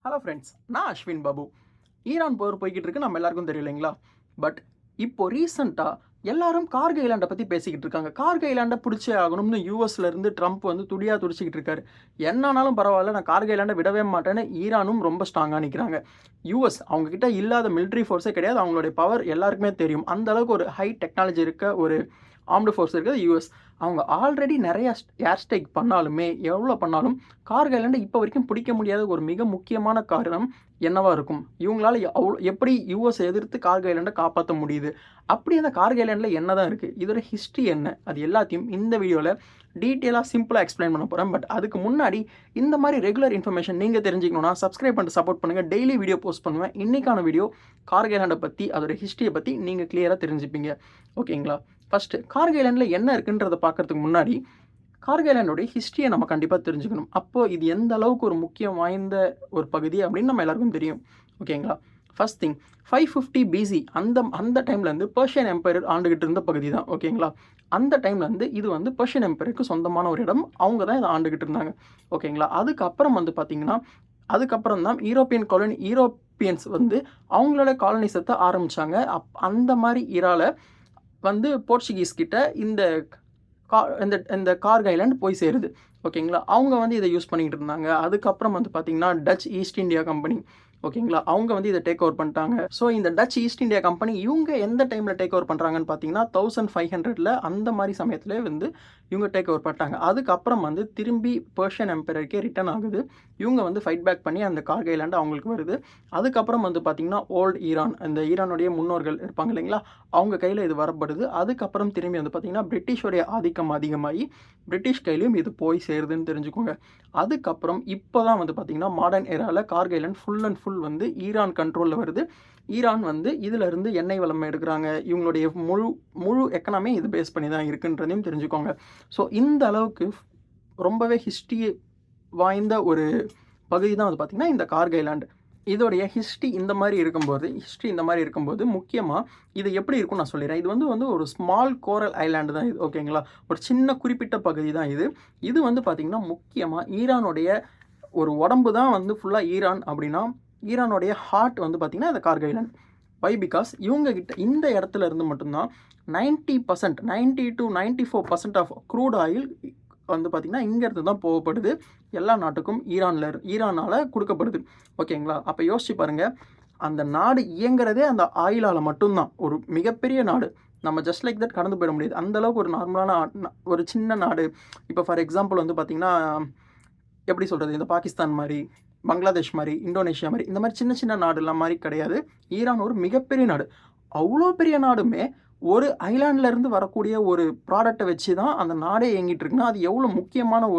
Hello friends, நான் Ashwin Babu. Iran போர் போய்கிட்டு இருக்கு, நம்ம எல்லாருக்கும் தெரியும் இல்லைங்களா? பட் இப்போ ரீசெண்டாக எல்லாரும் கார்கோ ஐலாண்டை பற்றி பேசிக்கிட்டு இருக்காங்க. கார்கோ ஐலாண்டை பிடிச்சே ஆகணும்னு யூஎஸ்ல இருந்து ட்ரம்ப் வந்து துடியாக துடிச்சிக்கிட்டு இருக்காரு. என்னானாலும் பரவாயில்ல, நான் கார்கோ ஐலாண்டை விடவே மாட்டேன்னு ஈரானும் ரொம்ப ஸ்ட்ராங்காக நிற்கிறாங்க. யூஎஸ் அவங்க கிட்ட இல்லாத மிலிட்ரி ஃபோர்ஸே கிடையாது. அவங்களுடைய பவர் எல்லாருக்குமே தெரியும். அந்த அளவுக்கு ஒரு ஹை டெக்னாலஜி இருக்க ஒரு ஆர்ம்டு ஃபோர்ஸ் இருக்குது யூஎஸ். அவங்க ஆல்ரெடி நிறைய ஏர் ஸ்ட்ரைக் பண்ணாலுமே, எவ்வளோ பண்ணாலும் கார்கோ ஐலாண்டை இப்போ வரைக்கும் பிடிக்க முடியாத ஒரு மிக முக்கியமான காரணம் என்னவா இருக்கும்? இவங்களால எப்படி யூஎஸ் எதிர்த்து கார்கோ ஐலாண்டை காப்பாற்ற முடியுது? அப்படி அந்த கார்கோ ஐலாண்டில் என்ன தான் இருக்குது? இதோட ஹிஸ்ட்ரி என்ன? அது எல்லாத்தையும் இந்த வீடியோவில் டீட்டெயிலாக சிம்பிளாக எக்ஸ்பிளைன் பண்ண போகிறேன். பட் அதுக்கு முன்னாடி இந்த மாதிரி ரெகுலர் இன்ஃபர்மேஷன் நீங்கள் தெரிஞ்சுக்கணுன்னா சப்ஸ்கிரைப் பண்ணிட்டு சப்போர்ட் பண்ணுங்கள். டெய்லி வீடியோ போஸ்ட் பண்ணுவேன். இன்றைக்கான வீடியோ கார்கோ ஐலாண்டை பற்றி, அதோட ஹிஸ்ட்ரியை பற்றி நீங்கள் கிளியராக தெரிஞ்சுப்பீங்க. ஓகேங்களா? ஃபஸ்ட்டு கார்கோ ஐலாண்டில் என்ன இருக்குன்றதை பார்க்குறதுக்கு முன்னாடி கார்கோ ஐலாண்டோடைய ஹிஸ்ட்ரியை நம்ம கண்டிப்பாக தெரிஞ்சுக்கணும். அப்போது இது எந்த அளவுக்கு ஒரு முக்கியம் வாய்ந்த ஒரு பகுதி அப்படின்னு நம்ம எல்லாருக்கும் தெரியும். ஓகேங்களா? ஃபர்ஸ்ட் திங், 550 பிசி அந்த டைம்லேருந்து பர்ஷியன் எம்பையர் ஆண்டுகிட்டு இருந்த பகுதி தான். ஓகேங்களா? அந்த டைம்லேருந்து இது வந்து பர்ஷியன் எம்பையருக்கு சொந்தமான ஒரு இடம். அவங்க தான் இதை ஆண்டுகிட்டு இருந்தாங்க. ஓகேங்களா? அதுக்கப்புறம் வந்து பார்த்திங்கன்னா, அதுக்கப்புறம் தான் யூரோப்பியன்ஸ் வந்து அவங்களோட காலனிசத்தை ஆரம்பித்தாங்க. அந்த மாதிரி இரால வந்து போர்ச்சுகீஸ் கிட்ட இந்த இந்த கார்கோ ஐலாண்ட் போய் சேருது. ஓகேங்களா? அவங்க வந்து இதை யூஸ் பண்ணிக்கிட்டு இருந்தாங்க. அதுக்கப்புறம் வந்து பார்த்திங்கன்னா, டச் ஈஸ்ட் இந்தியா கம்பெனி, ஓகேங்களா, அவங்க வந்து இதை டேக் ஓவர் பண்ணிட்டாங்க. ஸோ இந்த டச் ஈஸ்ட் இந்தியா கம்பெனி இவங்க எந்த டைமில் டேக் ஓவர் பண்ணுறாங்கன்னு பார்த்தீங்கன்னா, 1500 அந்த மாதிரி சமயத்திலே வந்து இவங்க டேக் ஓவர் பண்ணிட்டாங்க. அதுக்கப்புறம் வந்து திரும்பி பர்ஷியன் எம்பையருக்கே ரிட்டர்ன் ஆகுது. இவங்க வந்து ஃபைட் பேக் பண்ணி அந்த கார்கோ ஐலாண்டு அவங்களுக்கு வருது. அதுக்கப்புறம் வந்து பார்த்திங்கன்னா, ஓல்டு ஈரான், அந்த ஈரானுடைய முன்னோர்கள் இருப்பாங்க இல்லைங்களா, அவங்க கையில் இது வரப்படுது. அதுக்கப்புறம் திரும்பி வந்து பார்த்திங்கன்னா, பிரிட்டிஷோடைய ஆதிக்கம் அதிகமாகி பிரிட்டிஷ் கையிலையும் இது போய் சேருதுன்னு தெரிஞ்சுக்கோங்க. அதுக்கப்புறம் இப்போ தான் வந்து பார்த்திங்கன்னா, மாடர்ன் ஏராவில் Kharg island full and full வந்து ஈரான் கண்ட்ரோலில் வருது. ஈரான் வந்து இதிலிருந்து எண்ணெய் வளம் எடுக்கிறாங்க. இவங்களுடைய முழு எக்கனாமி இது பேஸ் பண்ணி தான் இருக்குன்றதையும் தெரிஞ்சுக்கோங்க. ஸோ இந்த அளவுக்கு ரொம்பவே ஹிஸ்ட்ரி வாய்ந்த ஒரு பகுதி தான் வந்து பார்த்திங்கன்னா இந்த கார்கோ ஐலாண்டு. இதோடைய ஹிஸ்ட்ரி இந்த மாதிரி இருக்கும்போது முக்கியமாக இது எப்படி இருக்கும்னு நான் சொல்லிடுறேன். இது வந்து ஒரு ஸ்மால் கோரல் ஐலாண்டு தான் இது. ஓகேங்களா? ஒரு சின்ன குறிப்பிட்ட பகுதி தான் இது. இது வந்து பார்த்திங்கன்னா முக்கியமாக ஈரானுடைய ஒரு உடம்பு தான் வந்து ஃபுல்லாக ஈரான் அப்படின்னா, ஈரானுடைய ஹார்ட் வந்து பார்த்திங்கன்னா இந்த கார்கோ ஐலாண்ட். வை? பிகாஸ் இவங்ககிட்ட இந்த இடத்துல இருந்து மட்டும்தான் 90% to 94% ஆஃப் க்ரூட் ஆயில் வந்து பார்த்திங்கன்னா இங்கேருந்து தான் போகப்படுது எல்லா நாட்டுக்கும். ஈரானால் கொடுக்கப்படுது. ஓகேங்களா? அப்போ யோசிச்சு பாருங்கள், அந்த நாடு இயங்குறதே அந்த ஆயிலால் மட்டும்தான். ஒரு மிகப்பெரிய நாடு, நம்ம ஜஸ்ட் லைக் தட் கடந்து போயிட முடியாது. அந்தளவுக்கு ஒரு நார்மலான ஒரு சின்ன நாடு. இப்போ ஃபார் எக்ஸாம்பிள் வந்து பார்த்திங்கன்னா, எப்படி சொல்கிறது, இந்த பாகிஸ்தான் மாதிரி, பங்களாதேஷ் மாதிரி, இந்தோனேஷியா மாதிரி, இந்த மாதிரி சின்ன சின்ன நாடுலாம் மாதிரி கிடையாது. ஈரான் ஒரு மிகப்பெரிய நாடு. அவ்வளோ பெரிய நாடுமே ஒரு ஐலாண்ட்லேருந்து வரக்கூடிய ஒரு ப்ராடக்டை வச்சு தான் அந்த நாடே இயங்கிட்டு இருக்குன்னா, அது எவ்வளோ முக்கியமான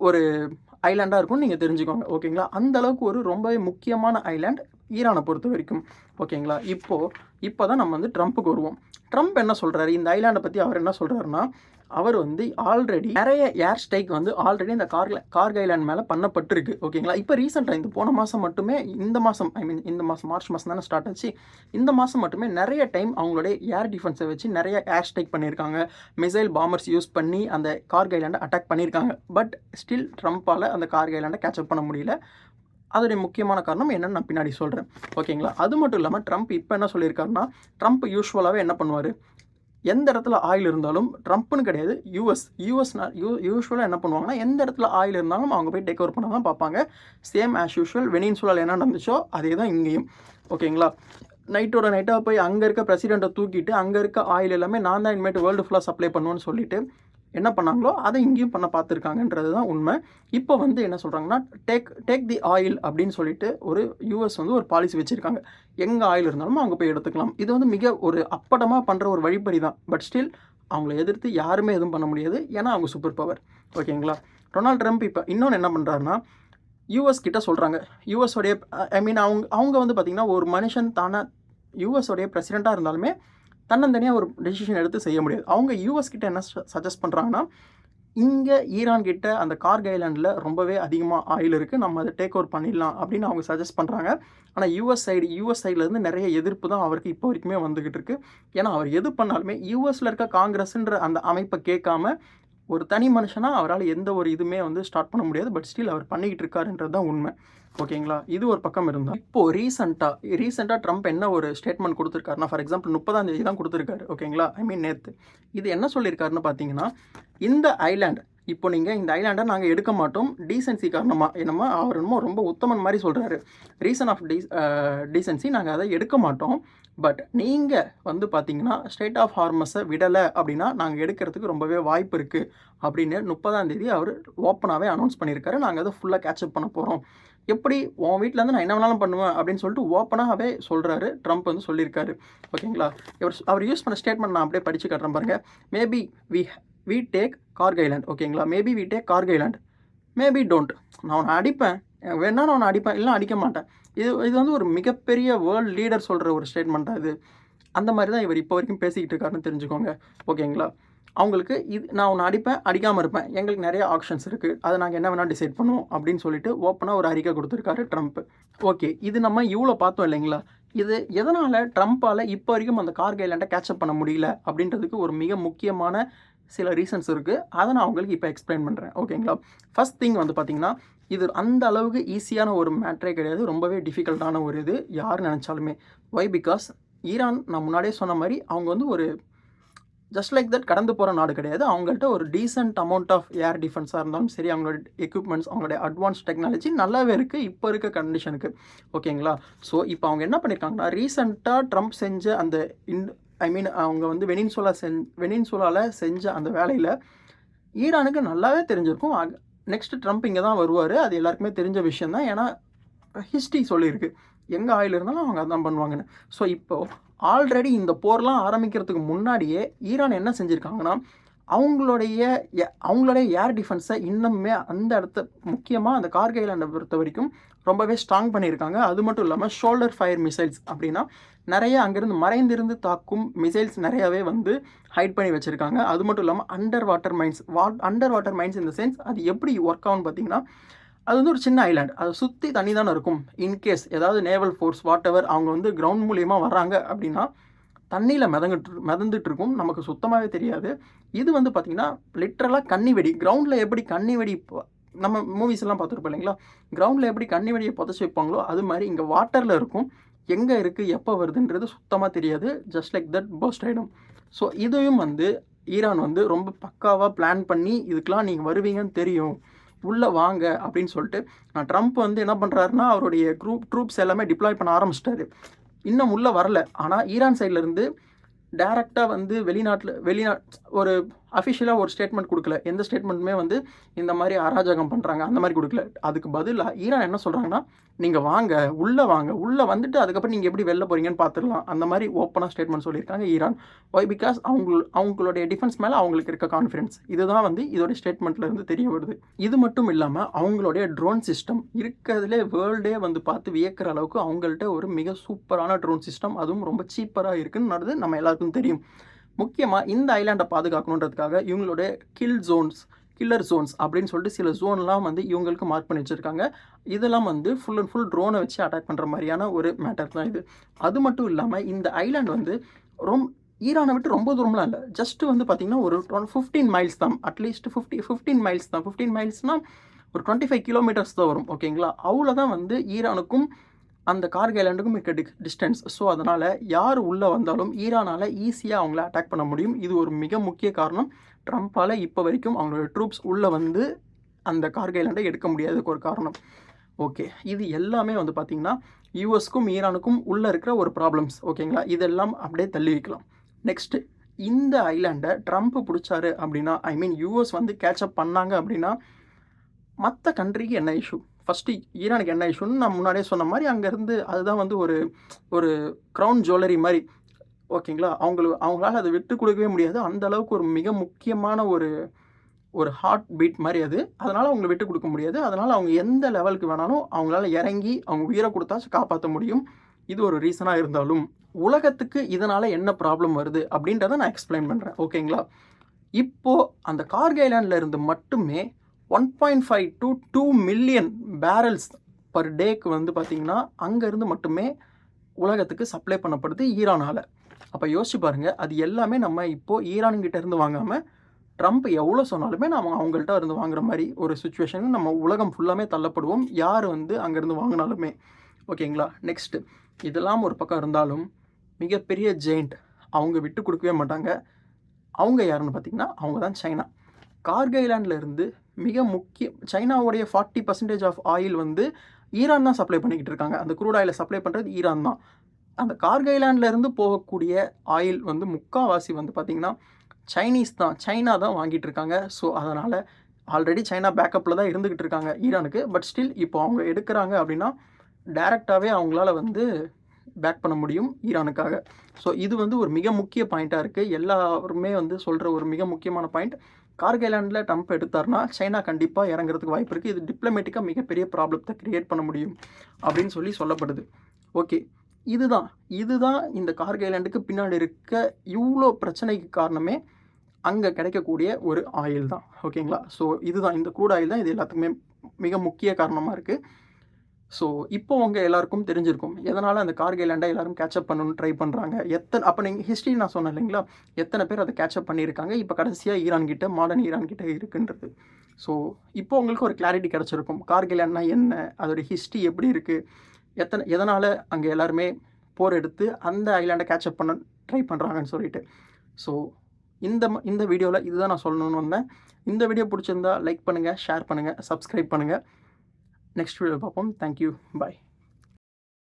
ஒரு ஐலாண்டாக இருக்கும்னு நீங்கள் தெரிஞ்சுக்கோங்க. ஓகேங்களா? அந்தளவுக்கு ஒரு ரொம்பவே முக்கியமான ஐலாண்ட் ஈரானை பொறுத்த வரைக்கும். ஓகேங்களா? இப்போ தான் நம்ம வந்து ட்ரம்ப்புக்கு வருவோம். ட்ரம்ப் என்ன சொல்கிறாரு இந்த ஐலாண்டை பற்றி? அவர் என்ன சொல்கிறாருன்னா, அவர் வந்து ஆல்ரெடி நிறைய ஏர் ஸ்ட்ரைக் வந்து ஆல்ரெடி இந்த கார்கோ ஐலாண்ட் மேலே பண்ணப்பட்டிருக்கு. ஓகேங்களா? இப்போ ரீசெண்டாக இந்த போன மாதம் மட்டுமே, இந்த மாதம் மார்ச் மாதம் தானே ஸ்டார்ட் ஆச்சு. இந்த மாதம் மட்டுமே நிறைய டைம் அவங்களுடைய ஏர் டிஃபென்ஸை வச்சு நிறைய ஏர் ஸ்ட்ரைக் பண்ணியிருக்காங்க. மிசைல் பாம்பர்ஸ் யூஸ் பண்ணி அந்த கார்கோ ஐலாண்டை அட்டாக் பண்ணியிருக்காங்க. பட் ஸ்டில் ட்ரம்ப்பால் அந்த கார்கோ ஐலாண்டை கேட்சப் பண்ண முடியல. அதோடைய முக்கியமான காரணம் என்னென்னு நான் பின்னாடி சொல்கிறேன். ஓகேங்களா? அது மட்டும் இல்லாமல் ட்ரம்ப் இப்போ என்ன சொல்லியிருக்காருன்னா, ட்ரம்ப் யூஸ்வலாகவே என்ன பண்ணுவார், எந்த இடத்துல ஆயில் இருந்தாலும், ட்ரம்ப்னு கிடையாது, யூஸ்வலாக என்ன பண்ணுவாங்கன்னா, எந்த இடத்துல ஆயில் இருந்தாலும் அவங்க போய் டேக் ஓவர் பண்ண தான் பார்ப்பாங்க. சேம் ஆஸ் யூஷுவல் வெனின்சுலாவில் என்ன நடந்துச்சோ அதே தான் இங்கேயும். ஓகேங்களா? நைட்டாக போய் அங்கே இருக்க பிரசிடெண்ட்டை தூக்கிட்டு அங்கே இருக்க ஆயில் எல்லாமே நான் தான் இனிமேட்டு வேர்ல்டு ஃபுல்லாக சப்ளை பண்ணுவேன்னு சொல்லிட்டு என்ன பண்ணாங்களோ அதை இங்கேயும் பண்ண பார்த்துருக்காங்கன்றது தான் உண்மை. இப்போ வந்து என்ன சொல்கிறாங்கன்னா, டேக் தி ஆயில் அப்படின்னு சொல்லிட்டு ஒரு யூஎஸ் வந்து ஒரு பாலிசி வச்சுருக்காங்க. எங்கே ஆயில் இருந்தாலும் அவங்க போய் எடுத்துக்கலாம். இது வந்து மிக ஒரு அப்படமாக பண்ணுற ஒரு வழிப்பறி தான். பட் ஸ்டில் அவங்கள எதிர்த்து யாருமே எதுவும் பண்ண முடியாது. ஏன்னா அவங்க சூப்பர் பவர். ஓகேங்களா? டொனால்ட் ட்ரம்ப் இப்போ இன்னொன்று என்ன பண்ணுறாருன்னா, யூஎஸ் கிட்ட சொல்கிறாங்க, யூஎஸோடைய அவங்க வந்து பார்த்திங்கன்னா, ஒரு மனுஷன் தானே யூஎஸோடைய பிரசிடெண்ட்டாக இருந்தாலுமே தன்னந்தனியாக ஒரு டெசிஷன் எடுத்து செய்ய முடியாது. அவங்க யூஎஸ் கிட்ட என்ன சஜஸ்ட் பண்ணுறாங்கன்னா, இங்கே ஈரான் கிட்ட அந்த கார்கோ ஐலாண்டில் ரொம்பவே அதிகமாக ஆயில் இருக்குது, நம்ம அதை டேக் ஓவர் பண்ணிடலாம் அப்படின்னு அவங்க சஜஸ்ட் பண்ணுறாங்க. ஆனால் யூஎஸ் சைட்லேருந்து நிறைய எதிர்ப்பு தான் அவருக்கு இப்போ வரைக்குமே வந்துக்கிட்டு இருக்குது. ஏன்னா அவர் எது பண்ணாலுமே யூஎஸில் இருக்க காங்கிரஸ்ன்ற அந்த அமைப்பை கேட்காம ஒரு தனி மனுஷனா அவரால் எந்த ஒரு இதுவுமே வந்து ஸ்டார்ட் பண்ண முடியாது. பட் ஸ்டில் அவர் பண்ணிக்கிட்டு இருக்காருன்றது தான் உண்மை. ஓகேங்களா? இது ஒரு பக்கம் இருந்தா, இப்போ ரீசென்ட்டா ட்ரம்ப் என்ன ஒரு ஸ்டேட்மெண்ட் குடுத்திருக்காருன்னா, ஃபார் எக்ஸாம்பிள் 30ஆம் தேதி தான் குடுத்திருக்காரு. ஓகேங்களா? ஐ மீன் நேத்து. இது என்ன சொல்லியிருக்காருன்னு பார்த்தீங்கன்னா, இந்த ஐலேண்ட் இப்போ நீங்க இந்த ஐலேண்ட நாங்க எடுக்க மாட்டோம். டீசென்சி காரணமா என்னமோ அவர் என்னமோ ரொம்ப உத்தமன் மாரி சொல்றாரு. ரீசன் ஆஃப் டீசென்சி நாங்க அத எடுக்க மாட்டோம். பட் நீங்க வந்து பார்த்தீங்கன்னா, ஸ்ட்ரெய்ட் ஆஃப் ஹார்மஸ விடல அப்படின்னா, நாங்க எடுக்கிறதுக்கு ரொம்பவே வாய்ப்பு இருக்கு அப்படின்னு 30ஆம் தேதி அவரு ஓப்பனாவே அனௌன்ஸ் பண்ணியிருக்காரு. நாங்க அத ஃபுல்லா கேட்ச் அப் பண்ண போறோம். எப்படி உன் வீட்ல இருந்து நான் என்ன வேணாலும் பண்ணுவேன் அப்படின்னு சொல்லிட்டு ஓப்பனாவே சொல்றாரு. ட்ரம்ப் வந்து சொல்லியிருக்காரு. ஓகேங்களா? அவர் யூஸ் பண்ண ஸ்டேட்மெண்ட் நான் அப்படியே படிச்சு காட்டுறேன் பாருங்க. Maybe we take Kharg island. ஓகேங்களா? Maybe we take Kharg island. Maybe don't. நான் உன்னை அடிப்பேன். வேணா நான் உன்னை அடிப்பேன். இல்லைனா அடிக்க மாட்டேன். இது வந்து ஒரு மிகப்பெரிய வேர்ல்ட் லீடர் சொல்ற ஒரு ஸ்டேட்மெண்ட்டா இது. அந்த மாதிரி தான் இவர் இப்போ வரைக்கும் பேசிக்கிட்டு இருக்காருன்னு தெரிஞ்சுக்கோங்க. ஓகேங்களா? அவங்களுக்கு இது நான் உன்னை அடிப்பேன், அடிக்காம இருப்பேன். எங்களுக்கு நிறைய ஆப்ஷன்ஸ் இருக்கு. அத நாங்க என்ன வேணா டிசைட் பண்ணுவோம் அப்படின்னு சொல்லிட்டு ஓப்பனா ஒரு அறிக்கை குடுத்திருக்காரு ட்ரம்ப். ஓகே. இது நம்ம இவ்ளோ பார்த்தோம் இல்லைங்களா? இது எதனால ட்ரம்ப்பால இப்போ வரைக்கும் அந்த கார்க் ஐலேண்ட கேட்ச் அப் பண்ண முடியல அப்படின்றதுக்கு ஒரு மிக முக்கியமான சில ரீசன்ஸ் இருக்கு. அத நான் உங்களுக்கு இப்போ எக்ஸ்பிளைன் பண்றேன். ஓகேங்களா? ஃபர்ஸ்ட் திங் வந்து பார்த்தீங்கன்னா, இது அந்த அளவுக்கு ஈஸியான ஒரு மேட்டரே கிடையாது. ரொம்பவே டிஃபிகல்ட்டான ஒரு இது. யார் நெனச்சாலுமே. ஒய்? பிகாஸ் ஈரான் நான் முன்னாடியே சொன்ன மாரி அவங்க வந்து ஒரு ஜஸ்ட் லைக் தட் கடந்து போகிற நாடு கிடையாது. அவங்கள்ட்ட ஒரு டீசென்ட் அமௌண்ட் ஆஃப் ஏர் டிஃபென்ஸாக இருந்தாலும் சரி, அவங்களோட எக்யூப்மெண்ட்ஸ், அவங்களுடைய அட்வான்ஸ் டெக்னாலஜி நல்லாவே இருக்குது இப்போ இருக்க கண்டிஷனுக்கு. ஓகேங்களா? ஸோ இப்போ அவங்க என்ன பண்ணியிருக்காங்கன்னா, ரீசெண்டாக ட்ரம்ப் செஞ்ச அந்த அவங்க வந்து வெனின்சுலாவில் செஞ்ச அந்த வேலையில் ஈரானுக்கு நல்லாவே தெரிஞ்சிருக்கும். நெக்ஸ்ட் ட்ரம்ப் இங்கே தான் வருவார். அது எல்லாருக்குமே தெரிஞ்ச விஷயம் தான். ஏன்னா ஹிஸ்ட்ரி சொல்லியிருக்கு. எங்கே ஆயில் இருந்தாலும் அவங்க அதான் பண்ணுவாங்கன்னு. ஸோ இப்போது ஆல்ரெடி இந்த போர்லாம் ஆரம்பிக்கிறதுக்கு முன்னாடியே ஈரான் என்ன செஞ்சுருக்காங்கன்னா, அவங்களுடைய ஏர் டிஃபென்ஸை இன்னுமே அந்த இடத்த முக்கியமாக அந்த கார்க் ஐலேண்டை பொறுத்த வரைக்கும் ரொம்பவே ஸ்ட்ராங் பண்ணியிருக்காங்க. அது மட்டும் இல்லாமல் ஷோல்டர் ஃபயர் மிசைல்ஸ் அப்படின்னா நிறைய அங்கேருந்து மறைந்திருந்து தாக்கும் மிசைல்ஸ் நிறையாவே வந்து ஹைட் பண்ணி வச்சுருக்காங்க. அது மட்டும் இல்லாமல் அண்டர் வாட்டர் மைன்ஸ் இந்த சென்ஸ் அது எப்படி ஒர்க் ஆகும்னு பார்த்தீங்கன்னா, அது வந்து ஒரு சின்ன ஐலேண்ட். அதை சுற்றி தண்ணி தானே இருக்கும். இன்கேஸ் ஏதாவது நேவல் ஃபோர்ஸ் அவங்க வந்து கிரவுண்ட் மூலியமா வர்றாங்க அப்படின்னா, தண்ணியில் மிதந்துட்டு இருக்கும். நமக்கு சுத்தமாகவே தெரியாது. இது வந்து பார்த்தீங்கன்னா, லிட்ரலாக கன்னி வெடி. கிரவுண்டில் எப்படி கன்னி வெடி நம்ம மூவிஸ் எல்லாம் பார்த்துருப்போம் இல்லைங்களா? கிரவுண்டில் எப்படி கன்னி வெடியை புதைச்சி வைப்பாங்களோ, அது மாதிரி இங்கே வாட்டரில் இருக்கும். எங்கே இருக்குது, எப்போ வருதுன்றது சுத்தமாக தெரியாது. ஜஸ்ட் லைக் தட் பர்ஸ்ட் ஆகிடும். ஸோ இதையும் வந்து ஈரான் வந்து ரொம்ப பக்காவாக பிளான் பண்ணி, இதுக்கெலாம் நீங்கள் வருவீங்கன்னு தெரியும், உள்ளே வாங்க அப்படின்னு சொல்லிட்டு ட்ரம்ப் வந்து என்ன பண்ணுறாருன்னா, அவருடைய ட்ரூப்ஸ் எல்லாமே டிப்ளாய் பண்ண ஆரம்பிச்சிட்டாரு. இன்னும் உள்ளே வரல. ஆனால் ஈரான் சைட்லேருந்து டைரெக்டாக வந்து ஒரு அஃபிஷியலாக ஒரு ஸ்டேட்மெண்ட் கொடுக்கல. எந்த ஸ்டேட்மெண்ட்டுமே வந்து இந்த மாதிரி அராஜகம் பண்ணுறாங்க அந்த மாதிரி கொடுக்கல. அதுக்கு பதிலாக ஈரான் என்ன சொல்கிறாங்கன்னா, நீங்கள் வாங்க, உள்ளே வந்துட்டு அதுக்கப்புறம் நீங்கள் எப்படி வெளில போகிறீங்கன்னு பார்த்துடலாம். அந்த மாதிரி ஓப்பனாக ஸ்டேட்மெண்ட் சொல்லியிருக்காங்க ஈரான். ஒய்? பிகாஸ் அவங்களுடைய டிஃபென்ஸ் மேலே அவங்களுக்கு இருக்க கான்ஃபிடன்ஸ். இதுதான் வந்து இதோடைய ஸ்டேட்மெண்ட்லேருந்து தெரிய வருது. இது மட்டும் இல்லாமல் அவங்களுடைய ட்ரோன் சிஸ்டம் இருக்கிறதுலே வேர்ல்டே வந்து பார்த்து வியக்கிற அளவுக்கு அவங்கள்ட்ட ஒரு மிக சூப்பரான ட்ரோன் சிஸ்டம், அதுவும் ரொம்ப சீப்பராக இருக்குன்னு நம்ம எல்லாருக்கும் தெரியும். முக்கியமாக இந்த ஐலாண்டை பாதுகாக்கணுன்றதுக்காக இவங்களுடைய கில்லர் ஜோன்ஸ் அப்படின்னு சொல்லிட்டு சில ஜோன்லாம் வந்து இவங்களுக்கு மார்க் பண்ணி வச்சுருக்காங்க. இதெல்லாம் வந்து ஃபுல் அண்ட் ஃபுல் ட்ரோனை வச்சு அட்டாக் பண்ணுற மாதிரியான ஒரு மேட்டர் தான் இது. அது மட்டும் இல்லாமல் இந்த ஐலாண்ட் வந்து ஈரானை விட்டு ரொம்ப தூரம்லாம் இல்லை. ஜஸ்ட் வந்து பார்த்திங்கன்னா ஒரு 15 மைல்ஸ் தான். அட்லீஸ்ட் 15 மைல்ஸ் தான். 15 மைல்ஸ்னால் ஒரு 25 கிலோமீட்டர்ஸ் தான் வரும். ஓகேங்களா? அவ்வளோதான் வந்து ஈரானுக்கும் அந்த கார்க் ஐலாண்டுக்கும் இருக்க டிஸ்டன்ஸ். ஸோ அதனால் யார் உள்ளே வந்தாலும் ஈரானால் ஈஸியாக அவங்கள அட்டாக் பண்ண முடியும். இது ஒரு மிக முக்கிய காரணம். ட்ரம்ப்பால் இப்போ வரைக்கும் அவங்களோட ட்ரூப்ஸ் உள்ளே வந்து அந்த கார்க் ஐலாண்டை எடுக்க முடியாததுக்கு ஒரு காரணம். ஓகே. இது எல்லாமே வந்து பார்த்திங்கன்னா யூஎஸ்க்கும் ஈரானுக்கும் உள்ளே இருக்கிற ஒரு ப்ராப்ளம்ஸ். ஓகேங்களா? இதெல்லாம் அப்படியே தள்ளி வைக்கலாம். நெக்ஸ்ட்டு இந்த ஐலாண்டை ட்ரம்ப் பிடிச்சாரு அப்படின்னா, ஐ மீன் யூஎஸ் வந்து கேட்சப் பண்ணாங்க அப்படின்னா, மற்ற கண்ட்ரிக்கு என்ன இஷ்யூ? ஃபஸ்ட்டு ஈரானுக்கு என்ன இஷ்யூன்னு நான் முன்னாடியே சொன்ன மாதிரி அங்கேருந்து அதுதான் வந்து ஒரு க்ரௌன் ஜுவல்லரி மாதிரி. ஓகேங்களா? அவங்களால அதை விட்டு கொடுக்கவே முடியாது. அந்த அளவுக்கு ஒரு மிக முக்கியமான ஒரு ஹார்ட் பீட் மாதிரி அது. அதனால் அவங்கள விட்டு கொடுக்க முடியாது. அதனால் அவங்க எந்த லெவலுக்கு வேணாலும் அவங்களால இறங்கி அவங்க உயிரை கொடுத்தாச்சும் காப்பாற்ற முடியும். இது ஒரு ரீசனாக இருந்தாலும் உலகத்துக்கு இதனால் என்ன ப்ராப்ளம் வருது அப்படின்றத நான் எக்ஸ்பிளைன் பண்ணுறேன். ஓகேங்களா? இப்போது அந்த கார்க் ஐலாண்டில் இருந்து மட்டுமே 1.5 to 2 மில்லியன் பேரல்ஸ் பர் டேக்கு வந்து பார்த்திங்கன்னா அங்கேருந்து மட்டுமே உலகத்துக்கு சப்ளை பண்ணப்படுது ஈரானால். அப்போ யோசிச்சு பாருங்கள், அது எல்லாமே நம்ம இப்போது ஈரான்கிட்ட இருந்து வாங்காமல் ட்ரம்ப் எவ்வளோ சொன்னாலுமே நம்ம அவங்கள்ட்ட இருந்து வாங்குற மாதிரி ஒரு சுச்சுவேஷன் நம்ம உலகம் ஃபுல்லாமே தள்ளப்படுவோம், யார் வந்து அங்கேருந்து வாங்கினாலுமே. ஓகேங்களா? நெக்ஸ்ட்டு இதெல்லாம் ஒரு பக்கம் இருந்தாலும் மிகப்பெரிய ஜெயண்ட் அவங்க விட்டு கொடுக்கவே மாட்டாங்க. அவங்க யாருன்னு பார்த்தீங்கன்னா, அவங்க தான் சைனா. கார்கி ஐலாண்டில் இருந்து சைனாவுடைய 40% ஆஃப் ஆயில் வந்து ஈரான் தான் சப்ளை பண்ணிக்கிட்டு இருக்காங்க. அந்த க்ரூட் ஆயிலை சப்ளை பண்ணுறது ஈரான் தான். அந்த கார்கி ஐலாண்டில் இருந்து போகக்கூடிய ஆயில் வந்து முக்கால்வாசி வந்து பார்த்திங்கன்னா சைனா தான் வாங்கிட்டு இருக்காங்க. ஸோ அதனால் ஆல்ரெடி சைனா பேக்கப்பில் தான் இருந்துக்கிட்டு இருக்காங்க ஈரானுக்கு. பட் ஸ்டில் இப்போ அவங்க எடுக்கிறாங்க அப்படின்னா டைரெக்டாகவே அவங்களால வந்து பேக் பண்ண முடியும் ஈரானுக்காக. ஸோ இது வந்து ஒரு மிக முக்கிய பாயிண்ட்டாக இருக்குது. எல்லாருமே வந்து சொல்கிற ஒரு மிக முக்கியமான பாயிண்ட், கார்கி ஐலாண்டில் ட்ரம்ப் எடுத்தார்னா சைனா கண்டிப்பாக இறங்குறதுக்கு வாய்ப்பு இருக்குது. இது டிப்ளமேட்டிக்காக மிகப்பெரிய ப்ராப்ளத்தை க்ரியேட் பண்ண முடியும் அப்படின்னு சொல்லப்படுது. ஓகே, இதுதான் இந்த கார்கி ஐலாண்டுக்கு பின்னாடி இருக்க இவ்வளோ பிரச்சனைக்கு காரணமே அங்கே கிடைக்கக்கூடிய ஒரு ஆயில் தான். ஓகேங்களா? ஸோ இதுதான், இந்த க்ரூட் ஆயில் தான் இது எல்லாத்துக்குமே மிக முக்கிய காரணமாக இருக்குது. ஸோ இப்போ உங்கள் எல்லாருக்கும் தெரிஞ்சிருக்கும் எதனால் அந்த கார்கி ஐலாண்டை எல்லோரும் கேட்சப் பண்ணணும்னு ட்ரை பண்ணுறாங்க. அப்போ நீங்கள் ஹிஸ்ட்ரி நான் சொன்னேன் இல்லைங்களா, எத்தனை பேர் அதை கேட்சப் பண்ணியிருக்காங்க, இப்போ கடைசியாக மாடர்ன் ஈரான் கிட்ட இருக்குன்றது. ஸோ இப்போ உங்களுக்கு ஒரு கிளாரிட்டி கிடச்சிருக்கும், கார்கி ஐலாண்ட்னா என்ன, அதோடைய ஹிஸ்ட்ரி எப்படி இருக்குது, எதனால் அங்கே எல்லாருமே போர் எடுத்து அந்த ஐலாண்டை கேட்சப் பண்ண ட்ரை பண்ணுறாங்கன்னு சொல்லிட்டு. ஸோ இந்த வீடியோவில் இதுதான் நான் சொல்லணும்னு வந்தேன். இந்த வீடியோ பிடிச்சிருந்தா லைக் பண்ணுங்கள், ஷேர் பண்ணுங்கள், சப்ஸ்கிரைப் பண்ணுங்கள். நெக்ஸ்ட் வீடியோ பார்ப்போம். தேங்க்யூ, பாய்.